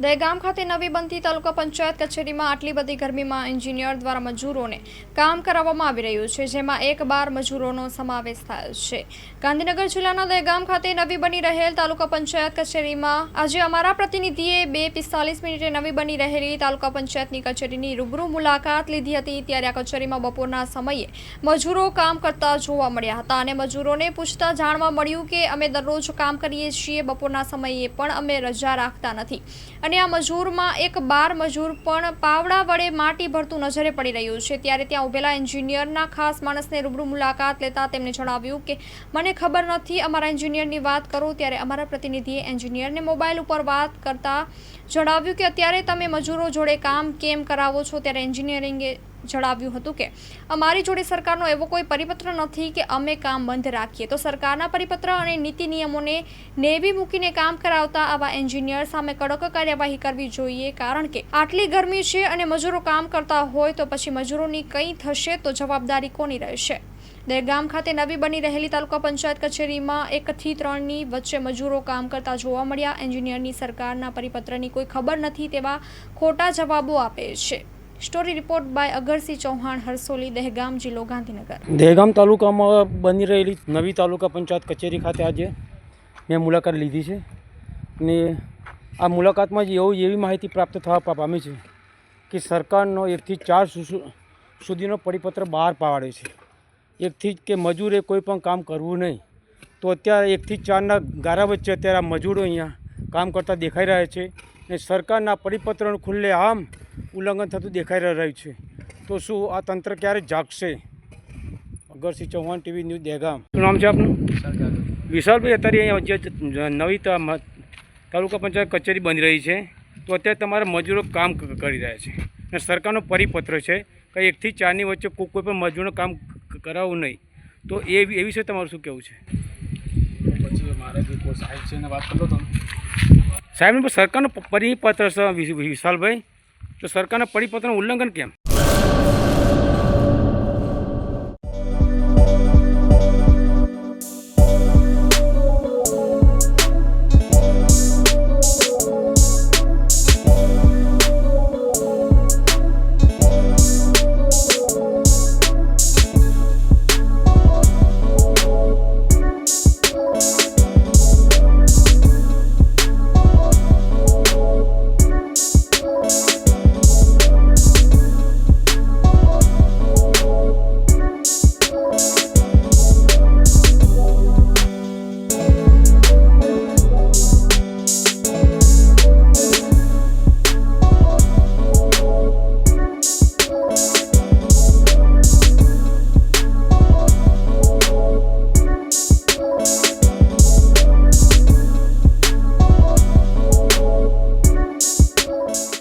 દહેગામ ખાતે નવી બનતી તાલુકા પંચાયત કચેરીમાં આટલી બધી ગરમીમાં એન્જિનિયર દ્વારા મજૂરોને કામ કરાવવામાં આવી રહ્યું છે, જેમાં એક બાર મજૂરોનો સમાવેશ થયો છે। ગાંધીનગર જિલ્લાના દહેગામ ખાતે નવી બની રહેલ તાલુકા પંચાયત કચેરીમાં આજે અમારા પ્રતિનિધિએ 2:45 નવી બની રહેલી તાલુકા પંચાયતની કચેરીની રૂબરૂ મુલાકાત લીધી હતી। ત્યારે આ કચેરીમાં બપોરના સમયે મજૂરો કામ કરતા જોવા મળ્યા હતા અને મજૂરોને પૂછતા જાણવા મળ્યું કે અમે દરરોજ કામ કરીએ છીએ, બપોરના સમયે પણ અમે રજા રાખતા નથી અને આ મજૂરમાં એક બાર મજૂર પણ પાવડા વડે માટી ભરતું નજરે પડી રહ્યું છે। ત્યારે ત્યાં ઉભેલા એન્જિનિયરના ખાસ માણસને રૂબરૂ મુલાકાત લેતા તેમણે જણાવ્યું કે મને ખબર નથી, અમારા એન્જિનિયરની વાત કરું। ત્યારે અમારા પ્રતિનિધિએ એન્જિનિયરને મોબાઈલ ઉપર વાત કરતા જણાવ્યું કે અત્યારે તમે મજૂરો જોડે કામ કેમ કરાવો છો? ત્યારે એન્જિનિયરિંગે જણાવ્યું હતું કે અમારી જોડે સરકારનો એવો કોઈ પરિપત્ર નથી કે અમે કામ બંધ રાખીએ, તો સરકારના પરિપત્ર અને નીતિ નિયમોને નેવી મૂકીને કામ કરાવતા આવા એન્જિનિયર સામે કડક કાર્યવાહી કરવી જોઈએ, કારણ કે આટલી ગરમી છે અને મજૂરો કામ કરતા હોય તો પછી મજૂરોની કંઈ થશે તો જવાબદારી કોની રહેશે? દહેગામ ખાતે નવી બની રહેલી તાલુકા પંચાયત કચેરીમાં 1 થી 3ની વચ્ચે મજૂરો કામ કરતા જોવા મળ્યા। એન્જિનિયરની સરકારના પરિપત્રની કોઈ ખબર નથી તેવા ખોટા જવાબો આપે છે। Story report by Agarsinh Chauhan, Harsoli, Dahegam, જિલ્લો ગાંધીનગર। દહેગામ તાલુકામાં બની રહેલી નવી તાલુકા પંચાયત કચેરી ખાતે આજે મેં મુલાકાત લીધી છે અને આ મુલાકાતમાં જ એવી માહિતી પ્રાપ્ત થવા પામી છે કે સરકારનો 1 થી 4 સુધીનો પરિપત્ર બહાર પાડે છે, 1 થી કે મજૂરે કોઈ પણ કામ કરવું નહીં। તો અત્યારે 1 થી 4ના ગારા વચ્ચે અત્યારે આ મજૂરો અહીંયા કામ કરતા દેખાઈ રહ્યા છે અને સરકારના પરિપત્રનું ખુલ્લે આમ ઉલ્લંઘન થતું દેખાઈ રહ્યું છે। તો શું આ તંત્ર ક્યારે જાગશે? Agarsinh Chauhan, TV news, Dehgam. શું નામ છે આપનું? વિશાલભાઈ, અત્યારે અહીંયા જે નવી તાલુકા પંચાયત કચેરી બની રહી છે, તો અત્યારે તમારા મજૂરો કામ કરી રહ્યા છે અને સરકારનો પરિપત્ર છે કે 1 થી 4ની વચ્ચે કોઈ પણ મજૂરનું કામ કરાવવું નહીં, તો એ વિશે તમારું શું કહેવું છે? પછી મારે જે કોઈ સાહેબ છે એને વાત કરો તો સાહેબ, સરકારનો પરિપત્ર છે વિશાલભાઈ, તો સરકારના પરિપત્રનું ઉલ્લંઘન કેમ?